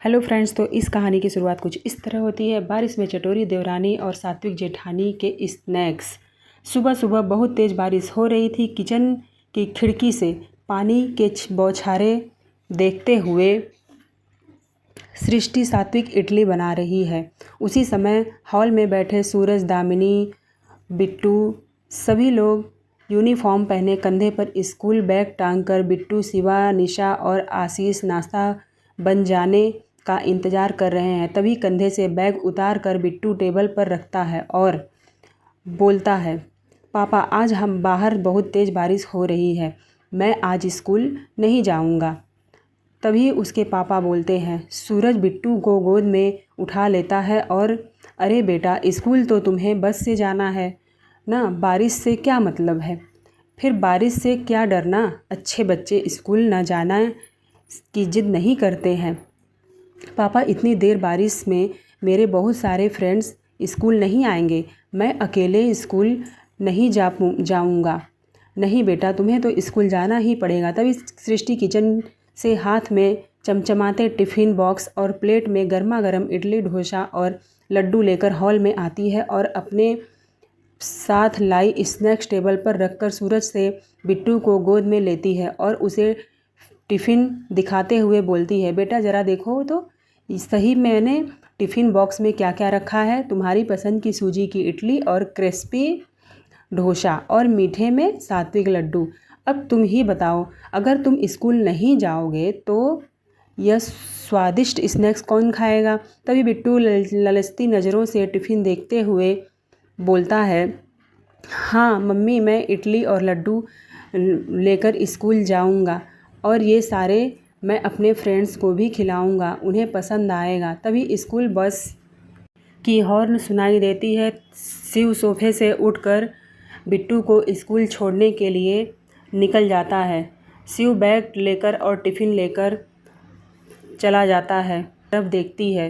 Hello friends, तो इस कहानी की शुरुआत कुछ इस तरह होती है। बारिश में चटोरी देवरानी और सात्विक जेठानी के स्नैक्स। सुबह सुबह बहुत तेज़ बारिश हो रही थी। किचन की खिड़की से पानी के बौछारें देखते हुए सृष्टि सात्विक इडली बना रही है। उसी समय हॉल में बैठे सूरज, दामिनी, बिट्टू, सभी लोग यूनिफॉर्म पहने कंधे पर स्कूल बैग टांगकर बिट्टू, शिवा, निशा और आशीष नाश्ता बन जाने का इंतज़ार कर रहे हैं। तभी कंधे से बैग उतार कर बिट्टू टेबल पर रखता है और बोलता है, पापा आज हम बाहर बहुत तेज़ बारिश हो रही है, मैं आज स्कूल नहीं जाऊंगा। तभी उसके पापा बोलते हैं। सूरज बिट्टू को गोद में उठा लेता है और अरे बेटा, स्कूल तो तुम्हें बस से जाना है ना, बारिश से क्या मतलब है? फिर बारिश से क्या डरना, अच्छे बच्चे स्कूल न जाना की जिद नहीं करते हैं। पापा इतनी देर बारिश में मेरे बहुत सारे फ्रेंड्स स्कूल नहीं आएंगे, मैं अकेले स्कूल नहीं जाऊंगा। नहीं बेटा, तुम्हें तो स्कूल जाना ही पड़ेगा। तभी सृष्टि किचन से हाथ में चमचमाते टिफ़िन बॉक्स और प्लेट में गर्मा गर्म इडली, डोसा और लड्डू लेकर हॉल में आती है और अपने साथ लाई स्नैक्स टेबल पर रखकर सूरज से बिट्टू को गोद में लेती है और उसे टिफ़िन दिखाते हुए बोलती है, बेटा ज़रा देखो तो सही मैंने टिफ़िन बॉक्स में क्या क्या रखा है। तुम्हारी पसंद की सूजी की इडली और क्रिस्पी डोसा और मीठे में सात्विक लड्डू। अब तुम ही बताओ, अगर तुम स्कूल नहीं जाओगे तो यह स्वादिष्ट स्नैक्स कौन खाएगा? तभी बिट्टू ललचती नज़रों से टिफ़िन देखते हुए बोलता है, हाँ मम्मी, मैं इडली और लड्डू लेकर स्कूल जाऊंगा और ये सारे मैं अपने फ्रेंड्स को भी खिलाऊंगा, उन्हें पसंद आएगा। तभी स्कूल बस की हॉर्न सुनाई देती है। शिव सोफे से उठकर बिट्टू को स्कूल छोड़ने के लिए निकल जाता है। शिव बैग लेकर और टिफ़िन लेकर चला जाता है। तरफ देखती है,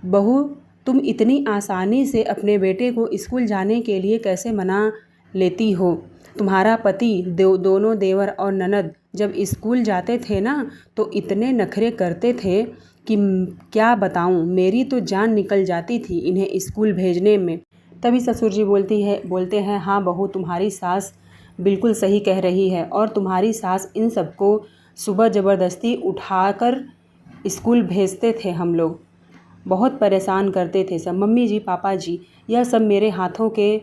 बहू तुम इतनी आसानी से अपने बेटे को स्कूल जाने के लिए कैसे मना लेती हो? तुम्हारा पति दोनों देवर और ननद जब स्कूल जाते थे ना तो इतने नखरे करते थे कि क्या बताऊं, मेरी तो जान निकल जाती थी इन्हें स्कूल भेजने में। तभी ससुर जी बोलते हैं, हाँ बहू, तुम्हारी सास बिल्कुल सही कह रही है और तुम्हारी सास इन सबको सुबह ज़बरदस्ती उठाकर स्कूल भेजते थे। हम लोग बहुत परेशान करते थे सब। मम्मी जी, पापा जी, यह सब मेरे हाथों के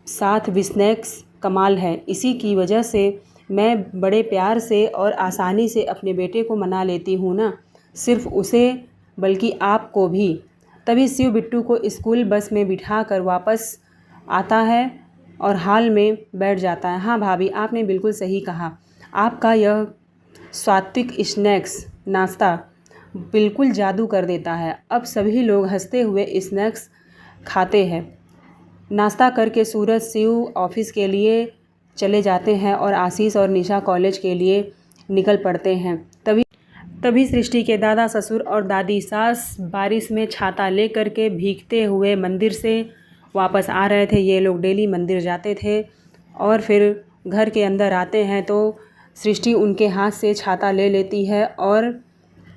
साथ स्नैक्स कमाल है। इसी की वजह से मैं बड़े प्यार से और आसानी से अपने बेटे को मना लेती हूँ ना, सिर्फ उसे बल्कि आपको भी। तभी शिव बिट्टू को स्कूल बस में बिठा कर वापस आता है और हॉल में बैठ जाता है। हाँ भाभी, आपने बिल्कुल सही कहा, आपका यह सात्विक स्नैक्स नाश्ता बिल्कुल जादू कर देता है। अब सभी लोग हंसते हुए स्नैक्स खाते हैं। नाश्ता करके सूरज, शिव ऑफिस के लिए चले जाते हैं और आशीष और निशा कॉलेज के लिए निकल पड़ते हैं। तभी सृष्टि के दादा, ससुर और दादी सास बारिश में छाता लेकर के भीगते हुए मंदिर से वापस आ रहे थे। ये लोग डेली मंदिर जाते थे और फिर घर के अंदर आते हैं तो सृष्टि उनके हाथ से छाता ले लेती है और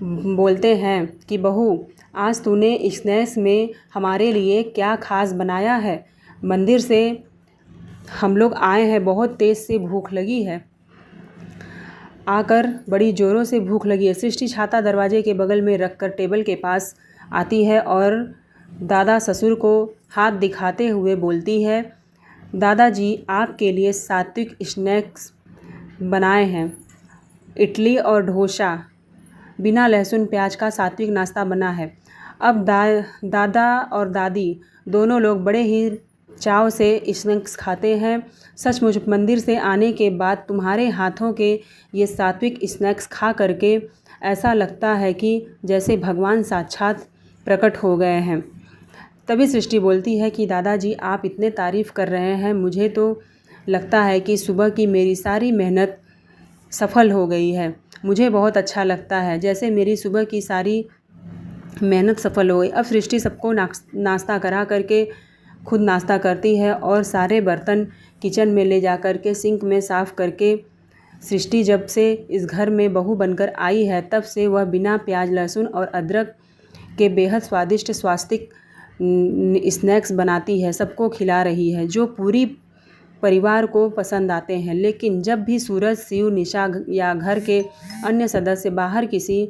बोलते हैं कि बहू, आज तूने स्नैक्स में हमारे लिए क्या खास बनाया है? मंदिर से हम लोग आए हैं, बहुत तेज़ से भूख लगी है, आकर बड़ी ज़ोरों से भूख लगी है। सृष्टि छाता दरवाजे के बगल में रखकर टेबल के पास आती है और दादा ससुर को हाथ दिखाते हुए बोलती है, दादाजी आपके लिए सात्विक स्नैक्स बनाए हैं, इडली और डोसा, बिना लहसुन प्याज का सात्विक नाश्ता बना है। अब दादा और दादी दोनों लोग बड़े ही चाव से स्नैक्स खाते हैं। सचमुच मंदिर से आने के बाद तुम्हारे हाथों के ये सात्विक स्नैक्स खा करके ऐसा लगता है कि जैसे भगवान साक्षात प्रकट हो गए हैं। तभी सृष्टि बोलती है कि दादाजी आप इतने तारीफ़ कर रहे हैं, मुझे तो लगता है कि सुबह की मेरी सारी मेहनत सफल हो गई है। मुझे बहुत अच्छा लगता है, जैसे मेरी सुबह की सारी मेहनत सफल हो गई। अब सृष्टि सबको नाश्ता करा करके खुद नाश्ता करती है और सारे बर्तन किचन में ले जा कर के सिंक में साफ़ करके सृष्टि जब से इस घर में बहू बनकर आई है तब से वह बिना प्याज लहसुन और अदरक के बेहद स्वादिष्ट स्वास्तिक स्नैक्स बनाती है, सबको खिला रही है जो पूरी परिवार को पसंद आते हैं। लेकिन जब भी सूरज, शिव, निशा या घर के अन्य सदस्य बाहर किसी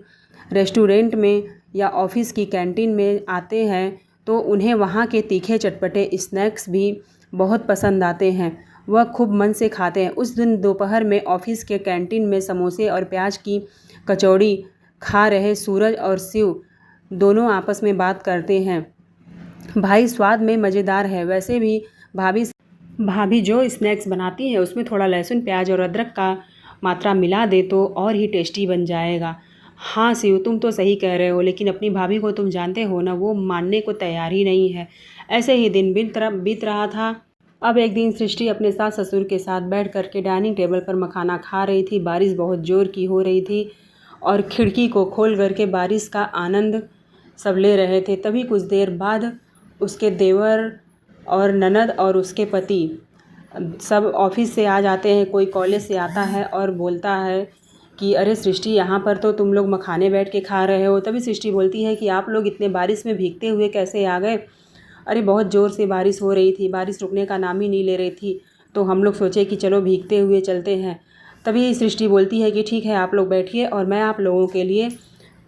रेस्टोरेंट में या ऑफिस की कैंटीन में आते हैं तो उन्हें वहाँ के तीखे चटपटे स्नैक्स भी बहुत पसंद आते हैं। वह खूब मन से खाते हैं। उस दिन दोपहर में ऑफिस के कैंटीन में समोसे और प्याज की कचौड़ी खा रहे सूरज और शिव दोनों आपस में बात करते हैं। भाई स्वाद में मज़ेदार है, वैसे भी भाभी जो स्नैक्स बनाती है उसमें थोड़ा लहसुन, प्याज और अदरक का मात्रा मिला दे तो और ही टेस्टी बन जाएगा। हाँ शिव, तुम तो सही कह रहे हो, लेकिन अपनी भाभी को तुम जानते हो ना, वो मानने को तैयार ही नहीं है। ऐसे ही दिन बीत रहा था। अब एक दिन सृष्टि अपने सास ससुर के साथ बैठ कर के डाइनिंग टेबल पर मखाना खा रही थी। बारिश बहुत ज़ोर की हो रही थी और खिड़की को खोल करके बारिश का आनंद सब ले रहे थे। तभी कुछ देर बाद उसके देवर और ननद और उसके पति सब ऑफिस से आ जाते हैं। कोई कॉलेज से आता है और बोलता है कि अरे सृष्टि, यहाँ पर तो तुम लोग मखाने बैठ के खा रहे हो। तभी सृष्टि बोलती है कि आप लोग इतने बारिश में भीगते हुए कैसे आ गए? अरे बहुत ज़ोर से बारिश हो रही थी, बारिश रुकने का नाम ही नहीं ले रही थी, तो हम लोग सोचे कि चलो भीगते हुए चलते हैं। तभी सृष्टि बोलती है कि ठीक है, आप लोग बैठिए और मैं आप लोगों के लिए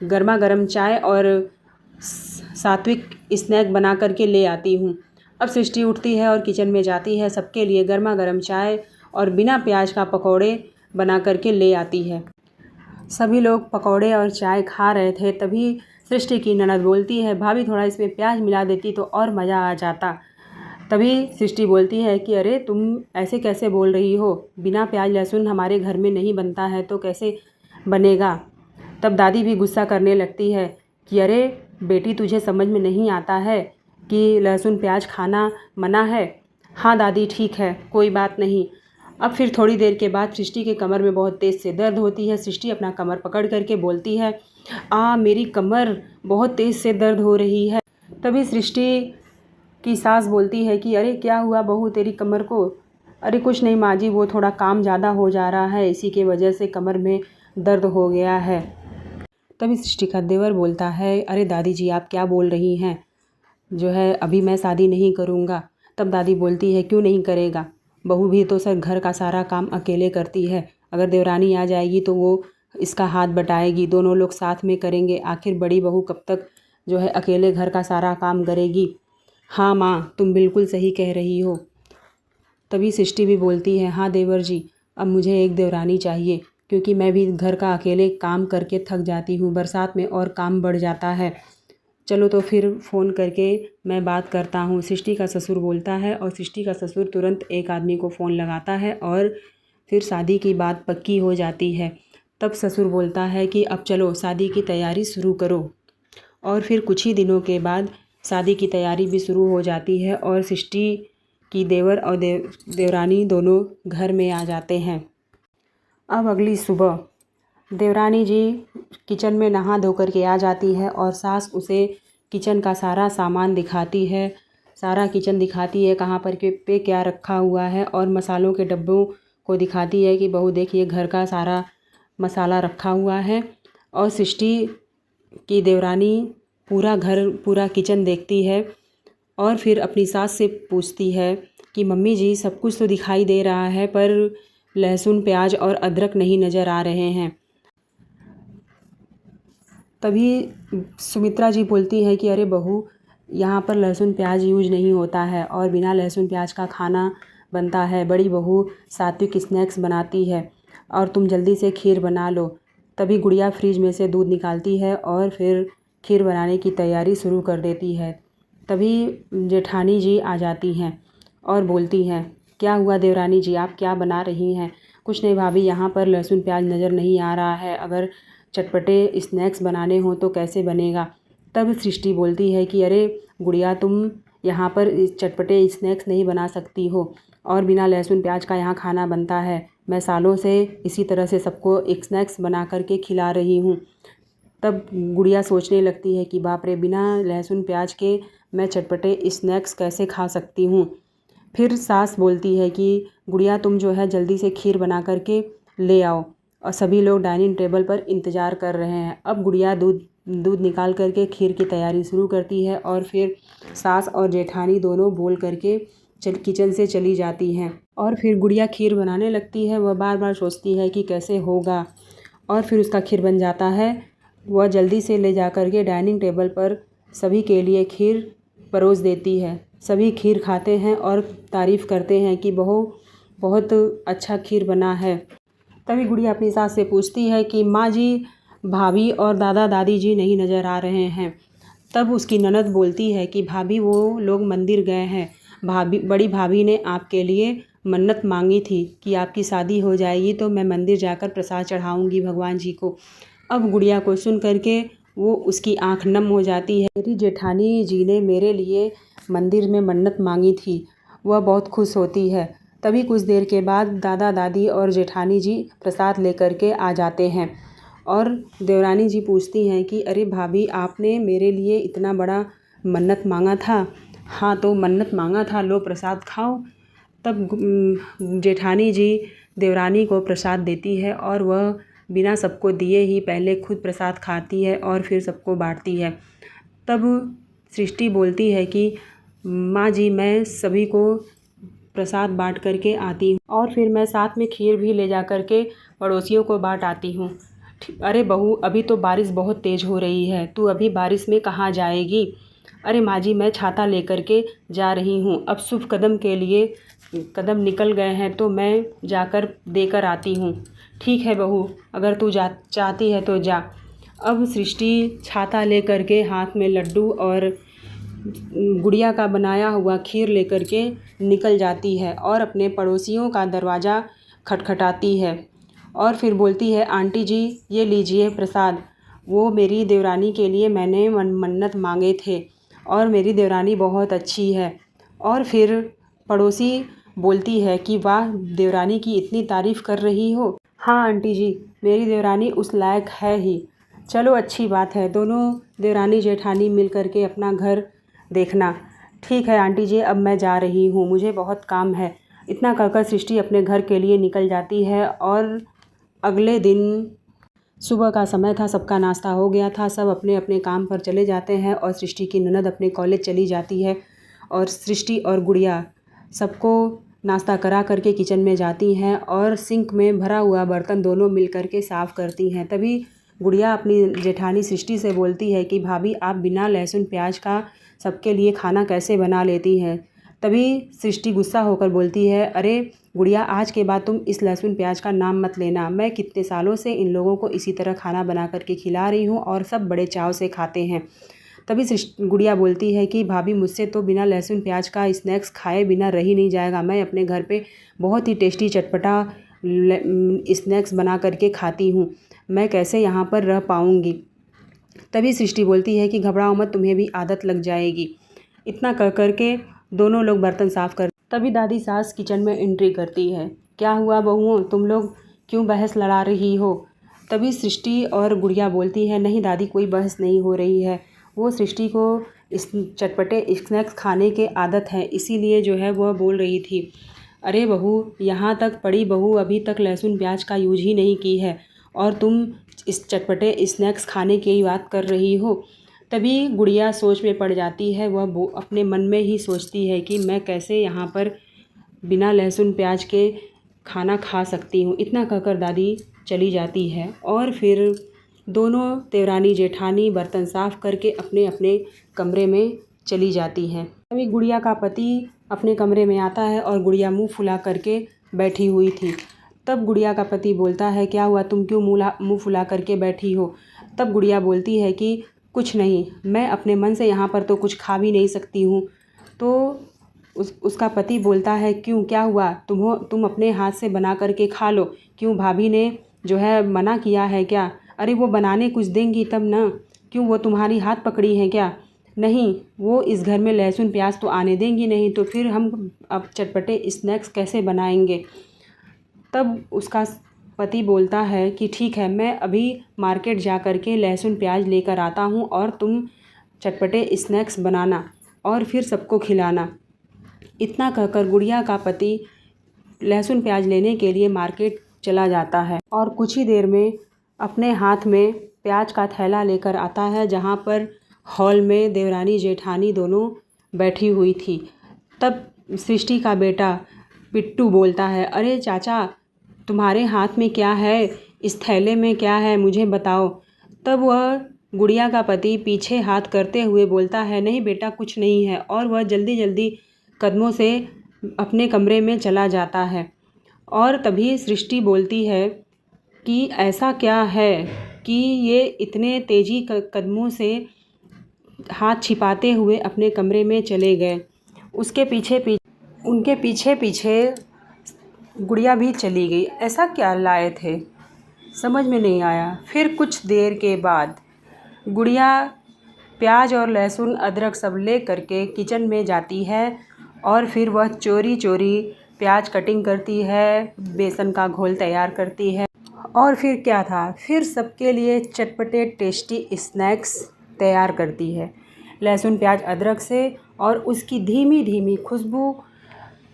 गर्मा गर्म चाय और सात्विक स्नैक बना करके ले आती हूँ। अब सृष्टि उठती है और किचन में जाती है, सबके लिए गर्मा गर्म चाय और बिना प्याज का पकौड़े बना करके ले आती है। सभी लोग पकौड़े और चाय खा रहे थे। तभी सृष्टि की ननद बोलती है, भाभी थोड़ा इसमें प्याज मिला देती तो और मज़ा आ जाता। तभी सृष्टि बोलती है कि अरे तुम ऐसे कैसे बोल रही हो, बिना प्याज लहसुन हमारे घर में नहीं बनता है तो कैसे बनेगा। तब दादी भी गुस्सा करने लगती है कि अरे बेटी, तुझे समझ में नहीं आता है कि लहसुन प्याज खाना मना है। हाँ दादी, ठीक है, कोई बात नहीं। अब फिर थोड़ी देर के बाद सृष्टि के कमर में बहुत तेज़ से दर्द होती है। सृष्टि अपना कमर पकड़ करके बोलती है, मेरी कमर बहुत तेज़ से दर्द हो रही है। तभी सृष्टि की सास बोलती है कि अरे क्या हुआ बहू तेरी कमर को? अरे कुछ नहीं माँ जी, वो थोड़ा काम ज़्यादा हो जा रहा है, इसी के वजह से कमर में दर्द हो गया है। तभी सृष्टि का देवर बोलता है, अरे दादी जी आप क्या बोल रही हैं, जो है अभी मैं शादी नहीं करूँगा। तब दादी बोलती है, क्यों नहीं करेगा, बहू भी तो सर घर का सारा काम अकेले करती है। अगर देवरानी आ जाएगी तो वो इसका हाथ बटाएगी, दोनों लोग साथ में करेंगे। आखिर बड़ी बहू कब तक जो है अकेले घर का सारा काम करेगी। हाँ माँ, तुम बिल्कुल सही कह रही हो। तभी सृष्टि भी बोलती है, हाँ देवर जी, अब मुझे एक देवरानी चाहिए, क्योंकि मैं भी घर का अकेले काम करके थक जाती हूँ, बरसात में और काम बढ़ जाता है। चलो तो फिर फ़ोन करके मैं बात करता हूँ। सृष्टि का ससुर बोलता है और सृष्टि का ससुर तुरंत एक आदमी को फ़ोन लगाता है और फिर शादी की बात पक्की हो जाती है। तब ससुर बोलता है कि अब चलो शादी की तैयारी शुरू करो। और फिर कुछ ही दिनों के बाद शादी की तैयारी भी शुरू हो जाती है और सृष्टि की देवर और देवरानी दोनों घर में आ जाते हैं। अब अगली सुबह देवरानी जी किचन में नहा धोकर के आ जाती है और सास उसे किचन का सारा सामान दिखाती है। सारा किचन दिखाती है, कहाँ पर पे क्या रखा हुआ है, और मसालों के डब्बों को दिखाती है कि बहू देखिए घर का सारा मसाला रखा हुआ है। और सृष्टि की देवरानी पूरा किचन देखती है और फिर अपनी सास से पूछती है कि मम्मी जी सब कुछ तो दिखाई दे रहा है पर लहसुन, प्याज और अदरक नहीं नज़र आ रहे हैं। तभी सुमित्रा जी बोलती है कि अरे बहू, यहाँ पर लहसुन प्याज यूज नहीं होता है और बिना लहसुन प्याज का खाना बनता है। बड़ी बहू सात्विक स्नैक्स बनाती है और तुम जल्दी से खीर बना लो। तभी गुड़िया फ्रिज में से दूध निकालती है और फिर खीर बनाने की तैयारी शुरू कर देती है। तभी जेठानी जी आ जाती हैं और बोलती हैं, क्या हुआ देवरानी जी, आप क्या बना रही हैं? कुछ नहीं भाभी, यहाँ पर लहसुन प्याज नज़र नहीं आ रहा है, अगर चटपटे स्नैक्स बनाने हो तो कैसे बनेगा। तब सृष्टि बोलती है कि अरे गुड़िया, तुम यहाँ पर चटपटे स्नैक्स नहीं बना सकती हो और बिना लहसुन प्याज का यहाँ खाना बनता है। मैं सालों से इसी तरह से सबको एक स्नैक्स बना करके खिला रही हूँ। तब गुड़िया सोचने लगती है कि बाप रे, बिना लहसुन प्याज के मैं चटपटे स्नैक्स कैसे खा सकती हूँ। फिर सास बोलती है कि गुड़िया, तुम जो है जल्दी से खीर बना करके ले आओ। और सभी लोग डाइनिंग टेबल पर इंतज़ार कर रहे हैं। अब गुड़िया दूध निकाल करके खीर की तैयारी शुरू करती है और फिर सास और जेठानी दोनों बोल करके किचन से चली जाती हैं। और फिर गुड़िया खीर बनाने लगती है। वह बार बार सोचती है कि कैसे होगा, और फिर उसका खीर बन जाता है। वह जल्दी से ले जा कर के डाइनिंग टेबल पर सभी के लिए खीर परोस देती है। सभी खीर खाते हैं और तारीफ़ करते हैं कि बहू बहुत अच्छा खीर बना है। तभी गुड़िया अपनी सास से पूछती है कि माँ जी, भाभी और दादा दादी जी नहीं नज़र आ रहे हैं। तब उसकी ननद बोलती है कि भाभी वो लोग मंदिर गए हैं। बड़ी भाभी ने आपके लिए मन्नत मांगी थी कि आपकी शादी हो जाएगी तो मैं मंदिर जाकर प्रसाद चढ़ाऊंगी भगवान जी को। अब गुड़िया को सुन करके वो उसकी आंख नम हो जाती है। मेरी जेठानी जी ने मेरे लिए मंदिर में मन्नत मांगी थी। वह बहुत खुश होती है। तभी कुछ देर के बाद दादा दादी और जेठानी जी प्रसाद लेकर के आ जाते हैं और देवरानी जी पूछती हैं कि अरे भाभी, आपने मेरे लिए इतना बड़ा मन्नत मांगा था। हाँ, तो मन्नत मांगा था, लो प्रसाद खाओ। तब जेठानी जी देवरानी को प्रसाद देती है और वह बिना सबको दिए ही पहले खुद प्रसाद खाती है और फिर सबको बांटती है। तब सृष्टि बोलती है कि माँ जी, मैं सभी को प्रसाद बांट करके आती हूँ और फिर मैं साथ में खीर भी ले जा कर के पड़ोसियों को बांट आती हूँ। अरे बहू, अभी तो बारिश बहुत तेज़ हो रही है, तू अभी बारिश में कहाँ जाएगी? अरे माँ जी, मैं छाता लेकर के जा रही हूँ। अब शुभ कदम के लिए कदम निकल गए हैं तो मैं जाकर देकर आती हूँ। ठीक है बहू, अगर तू चाहती है तो जा। अब सृष्टि छाता लेकर के हाथ में लड्डू और गुड़िया का बनाया हुआ खीर लेकर के निकल जाती है और अपने पड़ोसियों का दरवाज़ा खटखटाती है और फिर बोलती है, आंटी जी, ये लीजिए प्रसाद। वो मेरी देवरानी के लिए मैंने मन्नत मांगे थे और मेरी देवरानी बहुत अच्छी है। और फिर पड़ोसी बोलती है कि वाह, देवरानी की इतनी तारीफ़ कर रही हो। हाँ आंटी जी, मेरी देवरानी उस लायक है ही। चलो, अच्छी बात है। दोनों देवरानी जेठानी मिल कर के अपना घर देखना। ठीक है आंटी जी, अब मैं जा रही हूँ, मुझे बहुत काम है। इतना कहकर सृष्टि अपने घर के लिए निकल जाती है। और अगले दिन सुबह का समय था, सबका नाश्ता हो गया था, सब अपने अपने काम पर चले जाते हैं और सृष्टि की ननद अपने कॉलेज चली जाती है और सृष्टि और गुड़िया सबको नाश्ता करा करके किचन में जाती हैं और सिंक में भरा हुआ बर्तन दोनों मिल कर के साफ़ करती हैं। तभी गुड़िया अपनी जेठानी सृष्टि से बोलती है कि भाभी, आप बिना लहसुन प्याज का सबके लिए खाना कैसे बना लेती हैं? तभी सृष्टि गुस्सा होकर बोलती है, अरे गुड़िया, आज के बाद तुम इस लहसुन प्याज का नाम मत लेना। मैं कितने सालों से इन लोगों को इसी तरह खाना बना करके खिला रही हूँ और सब बड़े चाव से खाते हैं। तभी गुड़िया बोलती है कि भाभी, मुझसे तो बिना लहसुन प्याज का स्नैक्स खाए बिना रह ही नहीं जाएगा। मैं अपने घर पे बहुत ही टेस्टी चटपटा स्नैक्स बना करके खाती हूँ, मैं कैसे यहाँ पर रह पाऊँगी। तभी सृष्टि बोलती है कि घबराओ मत, तुम्हें भी आदत लग जाएगी। इतना कर करके दोनों लोग बर्तन साफ़ कर। तभी दादी सास किचन में एंट्री करती है। क्या हुआ बहुओं, तुम लोग क्यों बहस लड़ा रही हो? तभी सृष्टि और गुड़िया बोलती है, नहीं दादी, कोई बहस नहीं हो रही है। वो सृष्टि को इस चटपटे स्नैक्स खाने के आदत है, इसीलिए जो है वह बोल रही थी। अरे बहू, यहाँ तक पड़ी बहू अभी तक लहसुन प्याज का यूज ही नहीं की है और तुम इस चटपटे स्नैक्स खाने की बात कर रही हो। तभी गुड़िया सोच में पड़ जाती है। वह अपने मन में ही सोचती है कि मैं कैसे यहाँ पर बिना लहसुन प्याज के खाना खा सकती हूँ। इतना कहकर दादी चली जाती है और फिर दोनों देवरानी जेठानी बर्तन साफ़ करके अपने अपने कमरे में चली जाती हैं। तभी गुड़िया का पति अपने कमरे में आता है और गुड़िया मुँह फुला करके बैठी हुई थी। तब गुड़िया का पति बोलता है, क्या हुआ, तुम क्यों मुँह फुला करके बैठी हो? तब गुड़िया बोलती है कि कुछ नहीं, मैं अपने मन से यहाँ पर तो कुछ खा भी नहीं सकती हूँ। तो उसका पति बोलता है, क्यों, क्या हुआ, तुम अपने हाथ से बना करके खा लो। क्यों, भाभी ने जो है मना किया है क्या? अरे वो बनाने कुछ देंगी तब ना, क्यों वो तुम्हारी हाथ पकड़ी हैं क्या? नहीं, वो इस घर में लहसुन प्याज तो आने देंगी नहीं, तो फिर हम अब चटपटे स्नैक्स कैसे बनाएंगे? तब उसका पति बोलता है कि ठीक है, मैं अभी मार्केट जा कर के लहसुन प्याज लेकर आता हूँ और तुम चटपटे स्नैक्स बनाना और फिर सबको खिलाना। इतना कहकर गुड़िया का पति लहसुन प्याज लेने के लिए मार्केट चला जाता है और कुछ ही देर में अपने हाथ में प्याज का थैला लेकर आता है, जहाँ पर हॉल में देवरानी जेठानी दोनों बैठी हुई थी। तब सृष्टि का बेटा बिट्टू बोलता है, अरे चाचा, तुम्हारे हाथ में क्या है? इस थैले में क्या है, मुझे बताओ। तब वह गुड़िया का पति पीछे हाथ करते हुए बोलता है, नहीं बेटा, कुछ नहीं है। और वह जल्दी जल्दी कदमों से अपने कमरे में चला जाता है। और तभी सृष्टि बोलती है कि ऐसा क्या है कि ये इतने तेज़ी कदमों से हाथ छिपाते हुए अपने कमरे में चले गए। उनके पीछे पीछे गुड़िया भी चली गई। ऐसा क्या लाए थे, समझ में नहीं आया। फिर कुछ देर के बाद गुड़िया प्याज और लहसुन अदरक सब ले करके किचन में जाती है और फिर वह चोरी चोरी प्याज कटिंग करती है, बेसन का घोल तैयार करती है और फिर क्या था, फिर सबके लिए चटपटे टेस्टी स्नैक्स तैयार करती है लहसुन प्याज अदरक से। और उसकी धीमी धीमी खुशबू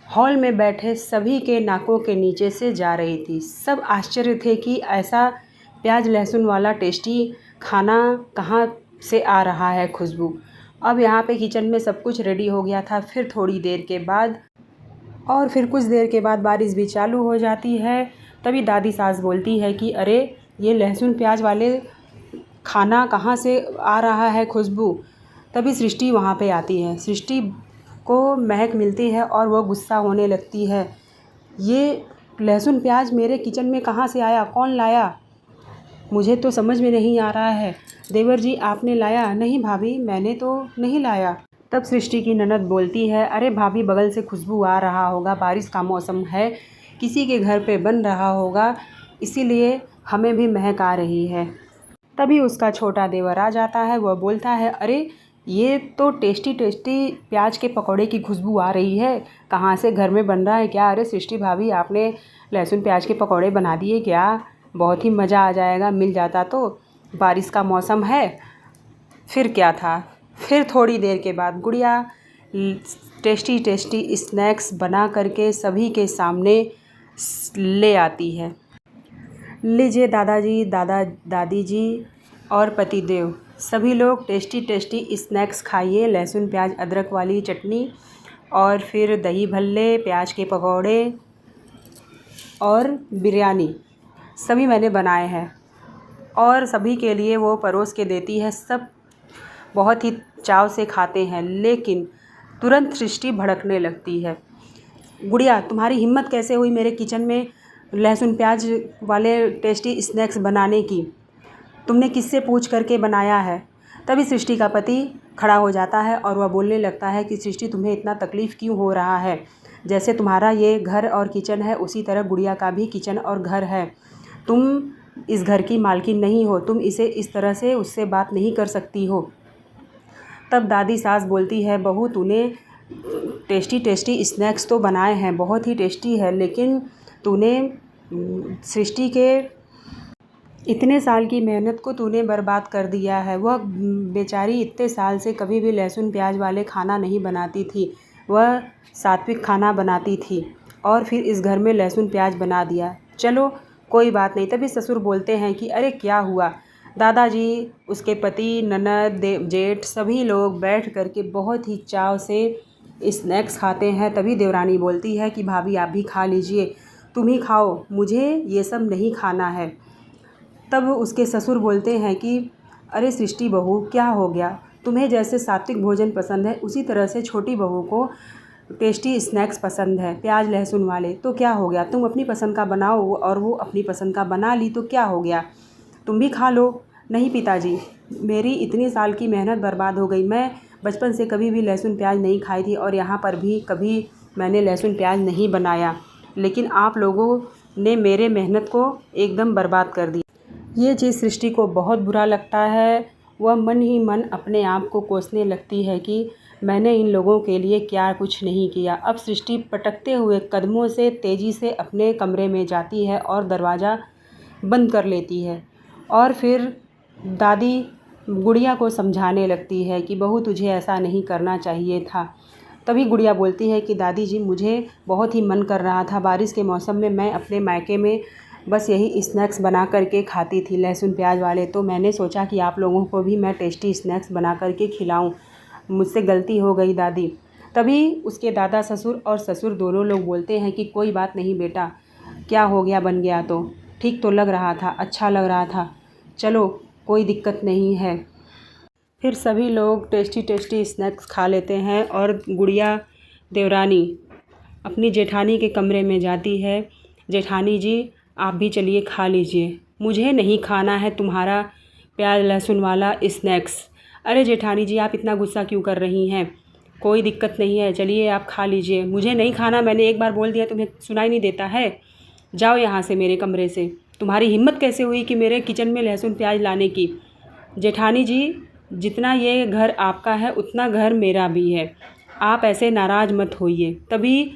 हॉल में बैठे सभी के नाकों के नीचे से जा रही थी। सब आश्चर्य थे कि ऐसा प्याज लहसुन वाला टेस्टी खाना कहाँ से आ रहा है खुशबू। अब यहाँ पे किचन में सब कुछ रेडी हो गया था। फिर कुछ देर के बाद बारिश भी चालू हो जाती है। तभी दादी सास बोलती है कि अरे, ये लहसुन प्याज वाले खाना कहाँ से आ रहा है खुशबू। तभी सृष्टि वहाँ पे आती है। सृष्टि को महक मिलती है और वह गुस्सा होने लगती है, ये लहसुन प्याज मेरे किचन में कहाँ से आया, कौन लाया, मुझे तो समझ में नहीं आ रहा है। देवर जी, आपने लाया? नहीं भाभी, मैंने तो नहीं लाया। तब सृष्टि की ननद बोलती है, अरे भाभी, बगल से खुशबू आ रहा होगा, बारिश का मौसम है, किसी के घर पे बन रहा होगा, इसीलिए हमें भी महक आ रही है। तभी उसका छोटा देवर आ जाता है। वह बोलता है, अरे ये तो टेस्टी टेस्टी प्याज के पकौड़े की खुशबू आ रही है, कहाँ से, घर में बन रहा है क्या? अरे सृष्टि भाभी, आपने लहसुन प्याज के पकौड़े बना दिए क्या? बहुत ही मज़ा आ जाएगा, मिल जाता तो, बारिश का मौसम है। फिर क्या था, फिर थोड़ी देर के बाद गुड़िया टेस्टी टेस्टी स्नैक्स बना करके सभी के सामने ले आती है। लीजिए दादाजी, दादी जी और पतिदेव, सभी लोग टेस्टी टेस्टी स्नैक्स खाइए, लहसुन प्याज अदरक वाली चटनी और फिर दही भल्ले, प्याज के पकौड़े और बिरयानी सभी मैंने बनाए हैं और सभी के लिए वो परोस के देती है। सब बहुत ही चाव से खाते हैं, लेकिन तुरंत सृष्टि भड़कने लगती है। गुड़िया, तुम्हारी हिम्मत कैसे हुई मेरे किचन में लहसुन प्याज वाले टेस्टी स्नैक्स बनाने की? तुमने किससे पूछ करके बनाया है? तभी सृष्टि का पति खड़ा हो जाता है और वह बोलने लगता है कि सृष्टि, तुम्हें इतना तकलीफ़ क्यों हो रहा है? जैसे तुम्हारा ये घर और किचन है, उसी तरह गुड़िया का भी किचन और घर है। तुम इस घर की मालकिन नहीं हो, तुम इसे इस तरह से उससे बात नहीं कर सकती हो। तब दादी सास बोलती है, बहू, तूने टेस्टी टेस्टी स्नैक्स तो बनाए हैं, बहुत ही टेस्टी है, लेकिन तूने सृष्टि के इतने साल की मेहनत को तूने बर्बाद कर दिया है। वह बेचारी इतने साल से कभी भी लहसुन प्याज वाले खाना नहीं बनाती थी, वह सात्विक खाना बनाती थी और फिर इस घर में लहसुन प्याज बना दिया। चलो कोई बात नहीं। तभी ससुर बोलते हैं कि अरे क्या हुआ? दादाजी, उसके पति, ननद, जेठ सभी लोग बैठ करके बहुत ही चाव से स्नैक्स खाते हैं। तभी देवरानी बोलती है कि भाभी, आप भी खा लीजिए, तुम ही खाओ, मुझे ये सब नहीं खाना है। तब उसके ससुर बोलते हैं कि अरे सृष्टि बहू, क्या हो गया? तुम्हें जैसे सात्विक भोजन पसंद है, उसी तरह से छोटी बहू को टेस्टी स्नैक्स पसंद है, प्याज लहसुन वाले, तो क्या हो गया? तुम अपनी पसंद का बनाओ और वो अपनी पसंद का बना ली, तो क्या हो गया? तुम भी खा लो। नहीं पिताजी, मेरी इतनी साल की मेहनत बर्बाद हो गई। मैं बचपन से कभी भी लहसुन प्याज नहीं खाई थी और यहाँ पर भी कभी मैंने लहसुन प्याज नहीं बनाया, लेकिन आप लोगों ने मेरे मेहनत को एकदम बर्बाद कर दी। ये चीज़ सृष्टि को बहुत बुरा लगता है। वह मन ही मन अपने आप को कोसने लगती है कि मैंने इन लोगों के लिए क्या कुछ नहीं किया। अब सृष्टि पटकते हुए कदमों से तेज़ी से अपने कमरे में जाती है और दरवाज़ा बंद कर लेती है और फिर दादी गुड़िया को समझाने लगती है कि बहू, तुझे ऐसा नहीं करना चाहिए था। तभी गुड़िया बोलती है कि दादी जी, मुझे बहुत ही मन कर रहा था, बारिश के मौसम में मैं अपने मायके में बस यही स्नैक्स बना करके खाती थी, लहसुन प्याज वाले। तो मैंने सोचा कि आप लोगों को भी मैं टेस्टी स्नैक्स बना करके खिलाऊं। मुझसे गलती हो गई दादी। तभी उसके दादा ससुर और ससुर दोनों लोग बोलते हैं कि कोई बात नहीं बेटा, क्या हो गया, बन गया तो ठीक तो लग रहा था, अच्छा लग रहा था, चलो कोई दिक्कत नहीं है। फिर सभी लोग टेस्टी टेस्टी स्नैक्स खा लेते हैं और गुड़िया देवरानी अपनी जेठानी के कमरे में जाती है। जेठानी जी आप भी चलिए खा लीजिए। मुझे नहीं खाना है तुम्हारा प्याज लहसुन वाला स्नैक्स। अरे जेठानी जी आप इतना गुस्सा क्यों कर रही हैं, कोई दिक्कत नहीं है, चलिए आप खा लीजिए। मुझे नहीं खाना, मैंने एक बार बोल दिया, तुम्हें सुनाई नहीं देता है? जाओ यहाँ से मेरे कमरे से। तुम्हारी हिम्मत कैसे हुई कि मेरे किचन में लहसुन प्याज लाने की? जेठानी जी जितना ये घर आपका है उतना घर मेरा भी है, आप ऐसे नाराज़ मत होइए। तभी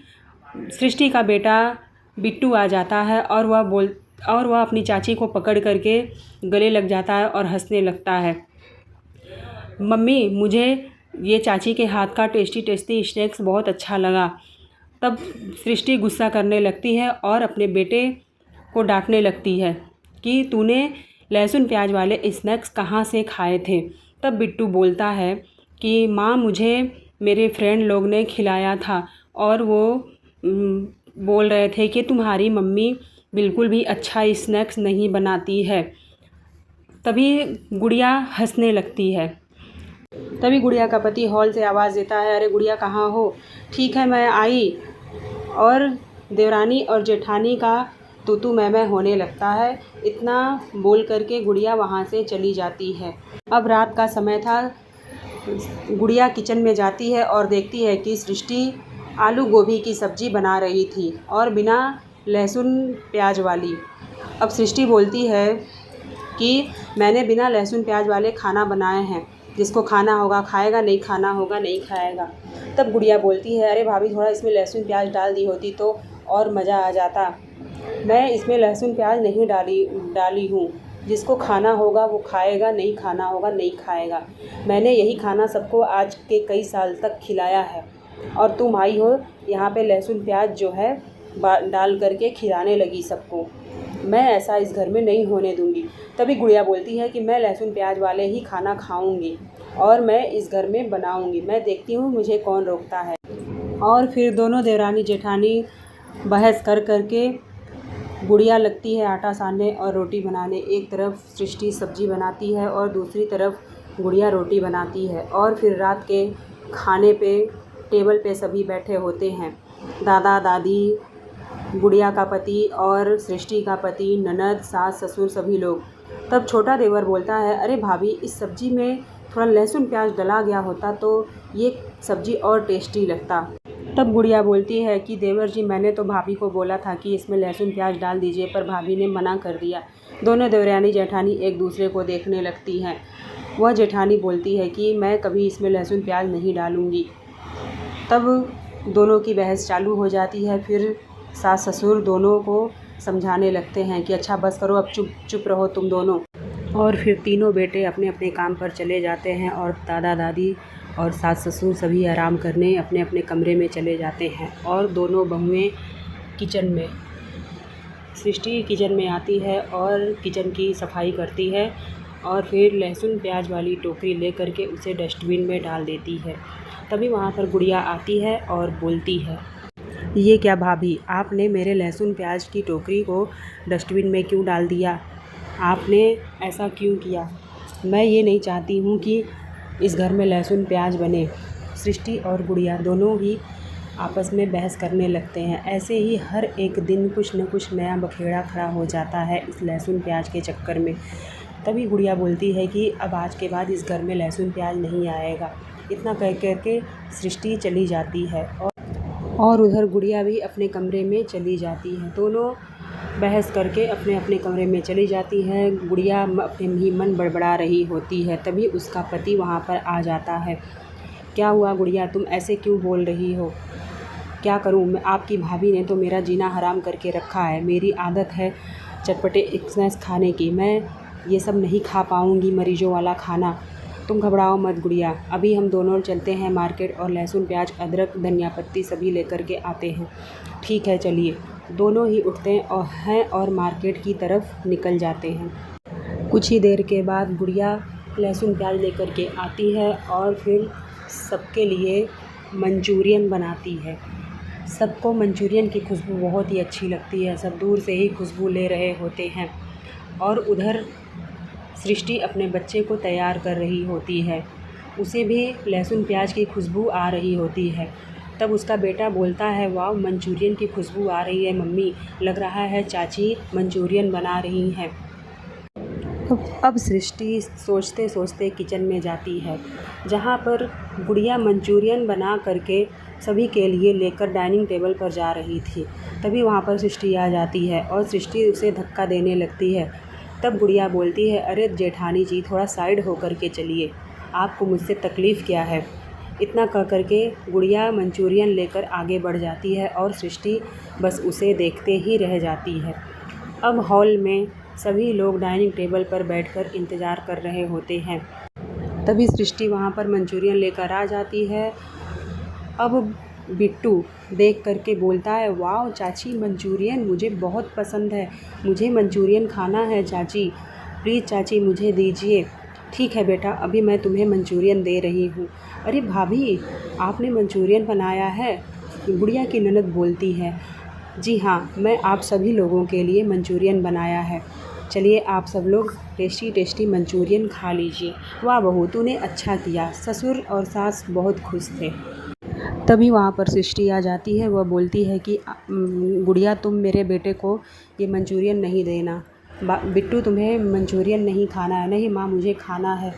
सृष्टि का बेटा बिट्टू आ जाता है और वह अपनी चाची को पकड़ करके गले लग जाता है और हंसने लगता है। मम्मी मुझे ये चाची के हाथ का टेस्टी टेस्टी स्नैक्स बहुत अच्छा लगा। तब सृष्टि गुस्सा करने लगती है और अपने बेटे को डांटने लगती है कि तूने लहसुन प्याज वाले स्नैक्स कहाँ से खाए थे। तब बिट्टू बोलता है कि माँ मुझे मेरे फ्रेंड लोग ने खिलाया था और वो बोल रहे थे कि तुम्हारी मम्मी बिल्कुल भी अच्छा स्नैक्स नहीं बनाती है। तभी गुड़िया हंसने लगती है। तभी गुड़िया का पति हॉल से आवाज़ देता है, अरे गुड़िया कहाँ हो? ठीक है मैं आई। और देवरानी और जेठानी का तू मैं होने लगता है। इतना बोल करके गुड़िया वहाँ से चली जाती है। अब रात का समय था। गुड़िया किचन में जाती है और देखती है कि सृष्टि आलू गोभी की सब्ज़ी बना रही थी और बिना लहसुन प्याज वाली। अब सृष्टि बोलती है कि मैंने बिना लहसुन प्याज वाले खाना बनाए हैं, जिसको खाना होगा खाएगा, नहीं खाना होगा नहीं खाएगा। तब गुड़िया बोलती है, अरे भाभी थोड़ा इसमें लहसुन प्याज डाल दी होती तो और मज़ा आ जाता। मैं इसमें लहसुन प्याज नहीं डाली हूँ, जिसको खाना होगा वो खाएगा, नहीं खाना होगा नहीं खाएगा। मैंने यही खाना सबको आज के कई साल तक खिलाया है और तुम आई हो यहाँ पे लहसुन प्याज जो है डाल करके खिलाने लगी सबको। मैं ऐसा इस घर में नहीं होने दूंगी। तभी गुड़िया बोलती है कि मैं लहसुन प्याज वाले ही खाना खाऊंगी और मैं इस घर में बनाऊंगी, मैं देखती हूँ मुझे कौन रोकता है। और फिर दोनों देवरानी जेठानी बहस कर करके गुड़िया लगती है आटा सानने और रोटी बनाने। एक तरफ सृष्टि सब्जी बनाती है और दूसरी तरफ गुड़िया रोटी बनाती है। और फिर रात के खाने पे टेबल पे सभी बैठे होते हैं, दादा दादी, गुड़िया का पति और सृष्टि का पति, ननद, सास, ससुर, सभी लोग। तब छोटा देवर बोलता है, अरे भाभी इस सब्ज़ी में थोड़ा लहसुन प्याज डला गया होता तो ये सब्ज़ी और टेस्टी लगता। तब गुड़िया बोलती है कि देवर जी मैंने तो भाभी को बोला था कि इसमें लहसुन प्याज डाल दीजिए, पर भाभी ने मना कर दिया। दोनों देवरानी जेठानी एक दूसरे को देखने लगती हैं। वह जेठानी बोलती है कि मैं कभी इसमें लहसुन प्याज नहीं डालूँगी। तब दोनों की बहस चालू हो जाती है। फिर सास ससुर दोनों को समझाने लगते हैं कि अच्छा बस करो, अब चुप रहो तुम दोनों। और फिर तीनों बेटे अपने अपने काम पर चले जाते हैं और दादा दादी और सास ससुर सभी आराम करने अपने अपने कमरे में चले जाते हैं। और दोनों बहुएं किचन में, सृष्टि किचन में आती है और किचन की सफाई करती है और फिर लहसुन प्याज वाली टोकरी ले करके उसे डस्टबिन में डाल देती है। तभी वहाँ पर गुड़िया आती है और बोलती है, ये क्या भाभी, आपने मेरे लहसुन प्याज की टोकरी को डस्टबिन में क्यों डाल दिया? आपने ऐसा क्यों किया? मैं ये नहीं चाहती हूँ कि इस घर में लहसुन प्याज बने। सृष्टि और गुड़िया दोनों ही आपस में बहस करने लगते हैं। ऐसे ही हर एक दिन कुछ न कुछ नया बखेड़ा खड़ा हो जाता है इस लहसुन प्याज के चक्कर में। तभी गुड़िया बोलती है कि अब आज के बाद इस घर में लहसुन प्याज नहीं आएगा। इतना कह के सृष्टि चली जाती है और उधर गुड़िया भी अपने कमरे में चली जाती है। दोनों बहस करके अपने अपने कमरे में चली जाती है। गुड़िया अपने ही मन बड़बड़ा रही होती है। तभी उसका पति वहाँ पर आ जाता है। क्या हुआ गुड़िया, तुम ऐसे क्यों बोल रही हो? क्या करूँ मैं, आपकी भाभी ने तो मेरा जीना हराम करके रखा है। मेरी आदत है चटपटे स्नैक्स खाने की, मैं ये सब नहीं खा पाऊँगी मरीजों वाला खाना। तुम घबराओ मत गुड़िया, अभी हम दोनों चलते हैं मार्केट और लहसुन प्याज अदरक धनिया पत्ती सभी लेकर के आते हैं। ठीक है चलिए। दोनों ही उठते हैं और मार्केट की तरफ निकल जाते हैं। कुछ ही देर के बाद गुड़िया लहसुन प्याज लेकर के आती है और फिर सबके लिए मंचूरियन बनाती है। सबको मंचूरियन की खुशबू बहुत ही अच्छी लगती है, सब दूर से ही खुशबू ले रहे होते हैं। और उधर सृष्टि अपने बच्चे को तैयार कर रही होती है, उसे भी लहसुन प्याज की खुशबू आ रही होती है। तब उसका बेटा बोलता है, वाह मंचूरियन की खुशबू आ रही है मम्मी, लग रहा है चाची मंचूरियन बना रही हैं। अब सृष्टि सोचते सोचते किचन में जाती है, जहाँ पर गुड़िया मंचूरियन बना करके सभी के लिए लेकर डाइनिंग टेबल पर जा रही थी। तभी वहाँ पर सृष्टि आ जाती है और सृष्टि उसे धक्का देने लगती है। तब गुड़िया बोलती है, अरे जेठानी जी थोड़ा साइड होकर के चलिए, आपको मुझसे तकलीफ़ क्या है। इतना कह करके गुड़िया मंचूरियन लेकर आगे बढ़ जाती है और सृष्टि बस उसे देखते ही रह जाती है। अब हॉल में सभी लोग डाइनिंग टेबल पर बैठकर इंतज़ार कर रहे होते हैं। तभी सृष्टि वहाँ पर मंचूरियन लेकर आ जाती है। अब बिट्टू देख करके बोलता है, वाह चाची मंचूरियन मुझे बहुत पसंद है, मुझे मंचूरियन खाना है चाची, प्लीज़ चाची मुझे दीजिए। ठीक है बेटा, अभी मैं तुम्हें मंचूरियन दे रही हूँ। अरे भाभी आपने मंचूरियन बनाया है? गुड़िया की ननद बोलती है, जी हाँ, मैं आप सभी लोगों के लिए मंचूरियन बनाया है, चलिए आप सब लोग टेस्टी टेस्टी मंचूरियन खा लीजिए। वाह बहू तूने अच्छा किया। ससुर और सास बहुत खुश थे। तभी वहाँ पर सृष्टि आ जाती है। वह बोलती है कि गुड़िया तुम मेरे बेटे को ये मंचूरियन नहीं देना, बिट्टू तुम्हें मंचूरियन नहीं खाना है। नहीं माँ मुझे खाना है।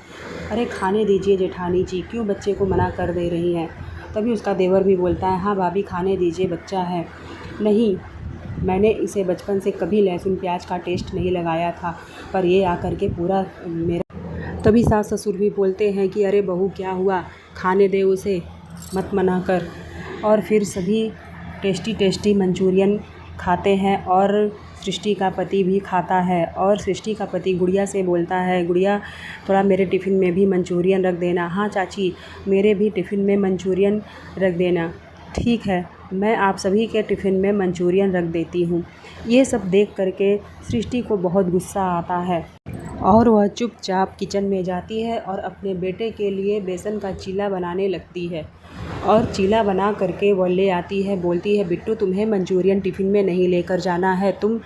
अरे खाने दीजिए जेठानी जी, क्यों बच्चे को मना कर दे रही हैं। तभी उसका देवर भी बोलता है, हाँ भाभी खाने दीजिए, बच्चा है। नहीं, मैंने इसे बचपन से कभी लहसुन प्याज का टेस्ट नहीं लगाया था, पर ये आकर के पूरा मेरा। तभी सास ससुर भी बोलते हैं कि अरे बहू क्या हुआ, खाने दे उसे, मत मना कर। और फिर सभी टेस्टी टेस्टी मंचूरियन खाते हैं और सृष्टि का पति भी खाता है। और सृष्टि का पति गुड़िया से बोलता है, गुड़िया थोड़ा मेरे टिफ़िन में भी मंचूरियन रख देना। हाँ चाची मेरे भी टिफ़िन में मंचूरियन रख देना। ठीक है, मैं आप सभी के टिफ़िन में मंचूरियन रख देती हूँ। ये सब देख करके सृष्टि को बहुत गुस्सा आता है और वह चुपचाप किचन में जाती है और अपने बेटे के लिए बेसन का चीला बनाने लगती है। और चीला बना करके वह ले आती है, बोलती है, बिट्टू तुम्हें मंचूरियन टिफ़िन में नहीं लेकर जाना है, तुम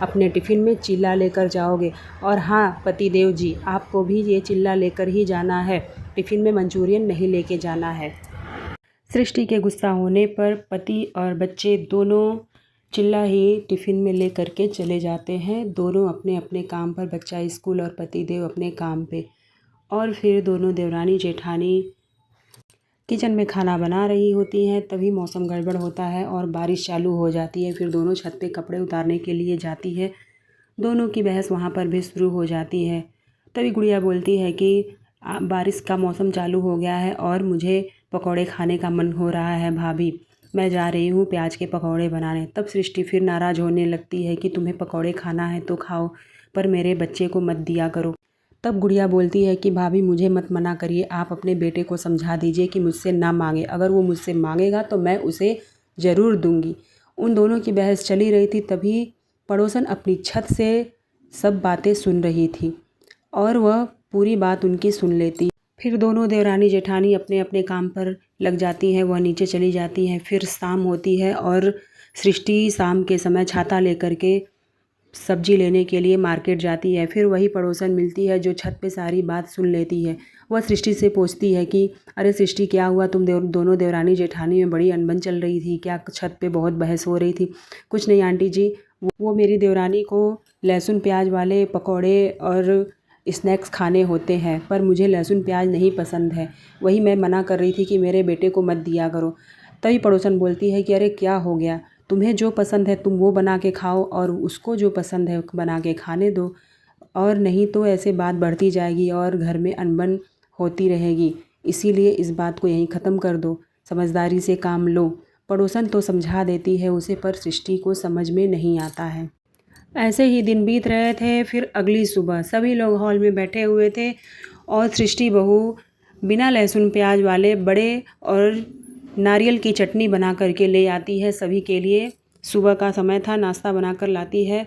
अपने टिफ़िन में चीला लेकर जाओगे। और हाँ पतिदेव जी, आपको भी ये चीला लेकर ही जाना है, टिफ़िन में मंचूरियन नहीं लेके जाना है। सृष्टि के गुस्सा होने पर पति और बच्चे दोनों चिल्ला ही टिफ़िन में ले करके चले जाते हैं। दोनों अपने अपने काम पर, बच्चा स्कूल और पतिदेव अपने काम पे। और फिर दोनों देवरानी जेठानी किचन में खाना बना रही होती हैं। तभी मौसम गड़बड़ होता है और बारिश चालू हो जाती है। फिर दोनों छत पे कपड़े उतारने के लिए जाती है। दोनों की बहस वहाँ पर भी शुरू हो जाती है। तभी गुड़िया बोलती है कि बारिश का मौसम चालू हो गया है और मुझे पकौड़े खाने का मन हो रहा है भाभी, मैं जा रही हूँ प्याज के पकौड़े बनाने। तब सृष्टि फिर नाराज़ होने लगती है कि तुम्हें पकौड़े खाना है तो खाओ, पर मेरे बच्चे को मत दिया करो। तब गुड़िया बोलती है कि भाभी मुझे मत मना करिए, आप अपने बेटे को समझा दीजिए कि मुझसे ना मांगे, अगर वो मुझसे मांगेगा तो मैं उसे ज़रूर दूँगी। उन दोनों की बहस चली रही थी। तभी पड़ोसन अपनी छत से सब बातें सुन रही थी और वह पूरी बात उनकी सुन लेती। फिर दोनों देवरानी जेठानी अपने अपने काम पर लग जाती हैं, वह नीचे चली जाती हैं। फिर शाम होती है और सृष्टि शाम के समय छाता लेकर के सब्जी लेने के लिए मार्केट जाती है। फिर वही पड़ोसन मिलती है जो छत पे सारी बात सुन लेती है। वह सृष्टि से पूछती है कि अरे सृष्टि क्या हुआ, तुम दोनों देवरानी जेठानी में बड़ी अनबन चल रही थी क्या, छत पे बहुत बहस हो रही थी। कुछ नहीं आंटी जी, वो मेरी देवरानी को लहसुन प्याज वाले पकौड़े और स्नैक्स खाने होते हैं, पर मुझे लहसुन प्याज नहीं पसंद है, वही मैं मना कर रही थी कि मेरे बेटे को मत दिया करो। तभी पड़ोसन बोलती है कि अरे क्या हो गया, तुम्हें जो पसंद है तुम वो बना के खाओ और उसको जो पसंद है बना के खाने दो, और नहीं तो ऐसे बात बढ़ती जाएगी और घर में अनबन होती रहेगी। इसीलिए इस बात को यहीं ख़त्म कर दो, समझदारी से काम लो। पड़ोसन तो समझा देती है उसे, पर सृष्टि को समझ में नहीं आता है। ऐसे ही दिन बीत रहे थे। फिर अगली सुबह सभी लोग हॉल में बैठे हुए थे और सृष्टि बहू बिना लहसुन प्याज वाले बड़े और नारियल की चटनी बना करके ले आती है सभी के लिए सुबह का समय था, नाश्ता बनाकर लाती है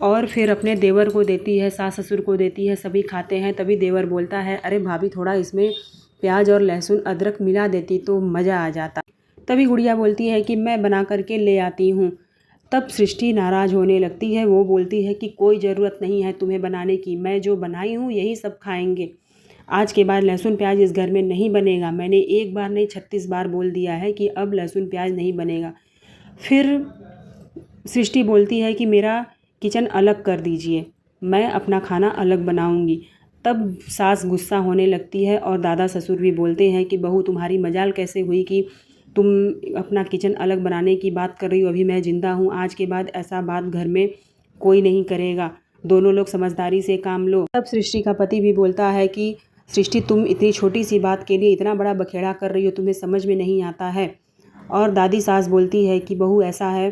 और फिर अपने देवर को देती है, सास ससुर को देती है, सभी खाते हैं। तभी देवर बोलता है, अरे भाभी थोड़ा इसमें प्याज और लहसुन अदरक मिला देती तो मज़ा आ जाता। तभी गुड़िया बोलती है कि मैं बना करके ले आती हूँ। तब सृष्टि नाराज़ होने लगती है। वो बोलती है कि कोई ज़रूरत नहीं है तुम्हें बनाने की, मैं जो बनाई हूँ यही सब खाएंगे। आज के बाद लहसुन प्याज इस घर में नहीं बनेगा। मैंने एक बार नहीं 36 बार बोल दिया है कि अब लहसुन प्याज नहीं बनेगा। फिर सृष्टि बोलती है कि मेरा किचन अलग कर दीजिए, मैं अपना खाना अलग बनाऊंगी। तब सास गुस्सा होने लगती है और दादा ससुर भी बोलते हैं कि बहू तुम्हारी मजाल कैसे हुई कि तुम अपना किचन अलग बनाने की बात कर रही हो, अभी मैं ज़िंदा हूँ, आज के बाद ऐसा बात घर में कोई नहीं करेगा, दोनों लोग समझदारी से काम लो। तब सृष्टि का पति भी बोलता है कि सृष्टि तुम इतनी छोटी सी बात के लिए इतना बड़ा बखेड़ा कर रही हो, तुम्हें समझ में नहीं आता है। और दादी सास बोलती है कि बहू ऐसा है,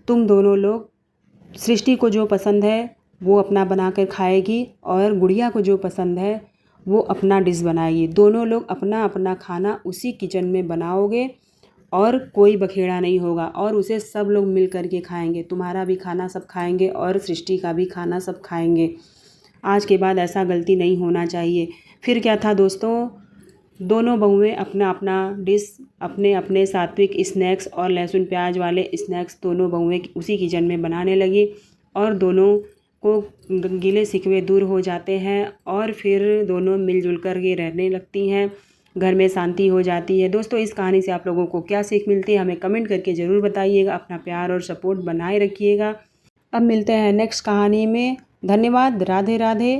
तुम दोनों लोग सृष्टि को जो पसंद है वो अपना बना कर खाएगी और गुड़िया को जो पसंद है वो अपना डिश बनाएगी। दोनों लोग अपना अपना खाना उसी किचन में बनाओगे और कोई बखेड़ा नहीं होगा और उसे सब लोग मिल कर के खाएंगे। तुम्हारा भी खाना सब खाएंगे और सृष्टि का भी खाना सब खाएंगे। आज के बाद ऐसा गलती नहीं होना चाहिए। फिर क्या था दोस्तों, दोनों बहुएं अपना अपना डिश, अपने अपने सात्विक स्नैक्स और लहसुन प्याज वाले स्नैक्स दोनों बहुएं उसी किचन में बनाने लगी और दोनों को गिले शिकवे दूर हो जाते हैं और फिर दोनों मिलजुल कर के रहने लगती हैं। घर में शांति हो जाती है। दोस्तों इस कहानी से आप लोगों को क्या सीख मिलती है हमें कमेंट करके ज़रूर बताइएगा। अपना प्यार और सपोर्ट बनाए रखिएगा। अब मिलते हैं नेक्स्ट कहानी में। धन्यवाद। राधे राधे।